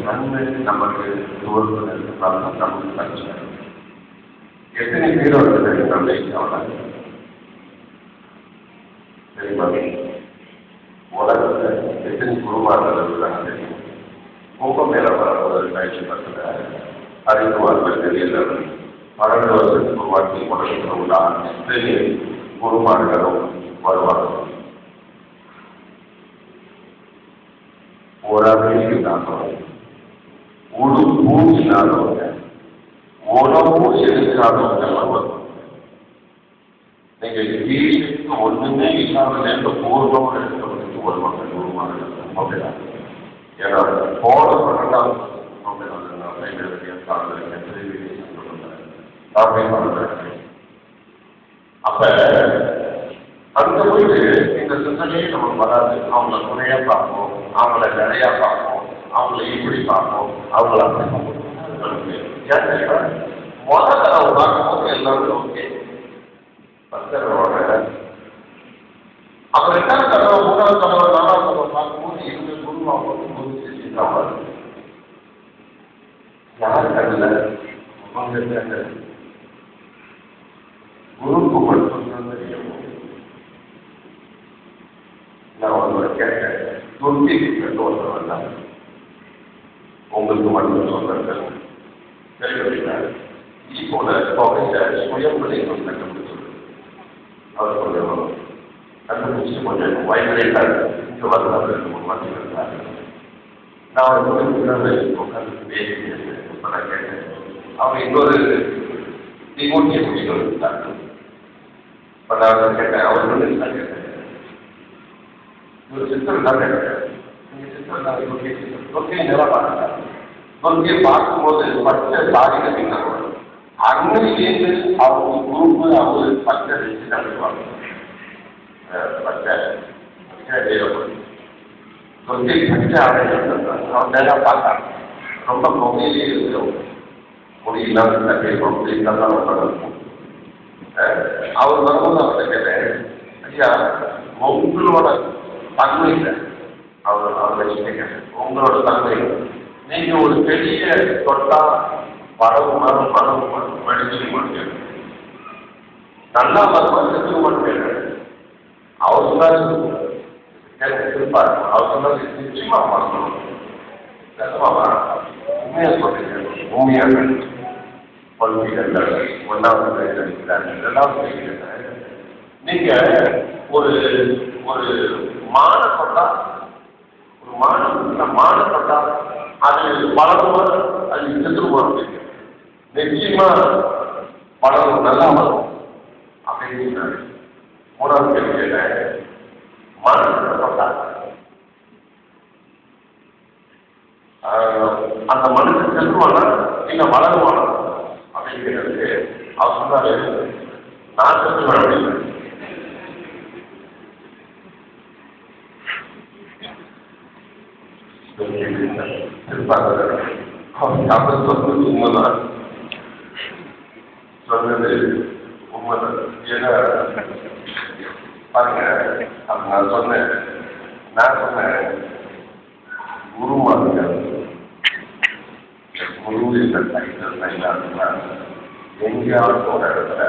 நன்மை நமக்கு நமக்கு பிரச்சனை. எத்தனை பேரோட நம்ம தெரியுமா? உலகத்தில் எத்தனை குருமார்கள் இருக்கிறாங்க தெரியும். கும்பமேளா ஒரு காட்சி பக்கத்தில் அறிவுவார்கள் தெரியல. 12 வருஷத்துக்கு ஒரு வாட்டி உலகத்தில் எத்தனை குருமார்களும் வருவார்கள். ஒரு இல்லாதவங்க, ஒரு பூமி இல்லாதவங்க, உணவு எடுக்காதவங்க எல்லாம் வருவாங்க. நீங்க வீட்டுக்கு ஒண்ணுமே இல்லாத நேரத்தில் பூர்வம் எடுக்கிறதுக்கு வருவாங்க. குருமார்கள் ஏன்னா போன 12ஆம் அப்ப அங்க போயிட்டு இந்த சிந்தனையே நமக்கு வராது. அவங்கள குறையா பார்ப்போம், அவங்கள நிறையா பார்ப்போம், அவங்கள இப்படி பார்ப்போம், அவங்கள அப்படி பார்ப்போம். முதல் தடவை பார்க்கும்போது எல்லாரும் ஓகே பக்தர்களோட. அப்ப 2ஆவது தடவை 3ஆவது தடவை 4ஆவது தடவை பார்க்கும்போது எங்க குரு அவங்க குரு செஞ்சுக்காம யார் கண்ணில் அவங்க குருக்கு மட்டும்தான் தெரியும். நான் உங்களோட கேட்டேன், தொட்டி ஒருத்தர் வந்தாங்க, உங்களுக்கு மட்டும் சொல்றேன் தெரிவிக்கிறார். இப்போல சுயம்பலை கண்டுபிடிச்சு அவர் கொஞ்சம் கண்டுபிடிச்சு கொஞ்சம் வைப்ரேட்டாக இங்கே வரலாறு 2-3 மாதம் இருந்தார். நான் அவருக்கு உட்காந்து பேசினேன். இப்போ நான் கேட்டேன், அவங்க இன்னொரு டிமோட்டிய முடிவு இருந்தாங்க. இப்போ நான் கேட்டேன், அவர் வந்து நான் கேட்டேன், ஒரு சித்தர் தான் கேட்டேன், நீங்கள் சித்தர் தான் தொகையை நேரம் பார்த்தாங்க. தொகையை பார்க்கும்போது பச்சை சாரி கட்டினா அன்னையிலேருந்து அவங்க குரூப்பு அவங்க பச்சை வச்சு நடத்துவாங்க. பச்சை தொகை பச்சை அவன் நேராக பார்த்தாங்க. ரொம்ப பொகையிலே இருக்கிறவங்க முடியலாம் ரொம்ப அவர் வரும்போது அவர்கிட்ட கேட்டேன், ஐயா உங்களோட தன்மை இல்லை, அவர் கேட்டேன், உங்களோட தன்மை நீங்க ஒரு பெரிய தொட்டா பரவு மரம் மடிச்சு மாட்டேன் நல்லா மரம் செத்துக்க மாட்டேன். அவர் சொன்னாரு இருப்பார். அவர் சொன்னாரு நிச்சயமா மறக்கணும். உண்மையா சொல்றீங்க, உண்மையாக பல்விகள் 1ஆவது நீங்க ஒரு ஒரு மானப்பட்டா ஒரு மானப்பட்டா அது பழம் அது செத்து போறது நிச்சயமா பழம் நல்லா வரும் அப்படின்னு சொன்னாரு. 3ஆவது கேள்வியில மானப்பட்டா அந்த மனுஷன் செல்வானா இல்ல வளருவானா அப்படிங்கிறது அவர் சொன்னாரு, நான் செல்வேன் அப்படின்னு. உண்மைதான் சொன்னது உண்மைதான். ஏன்னா பாருங்க, அது நான் சொன்னேன் குருமார்கள் குரு என்ற டைட்டில் எங்கேயாவது ஒரு இடத்துல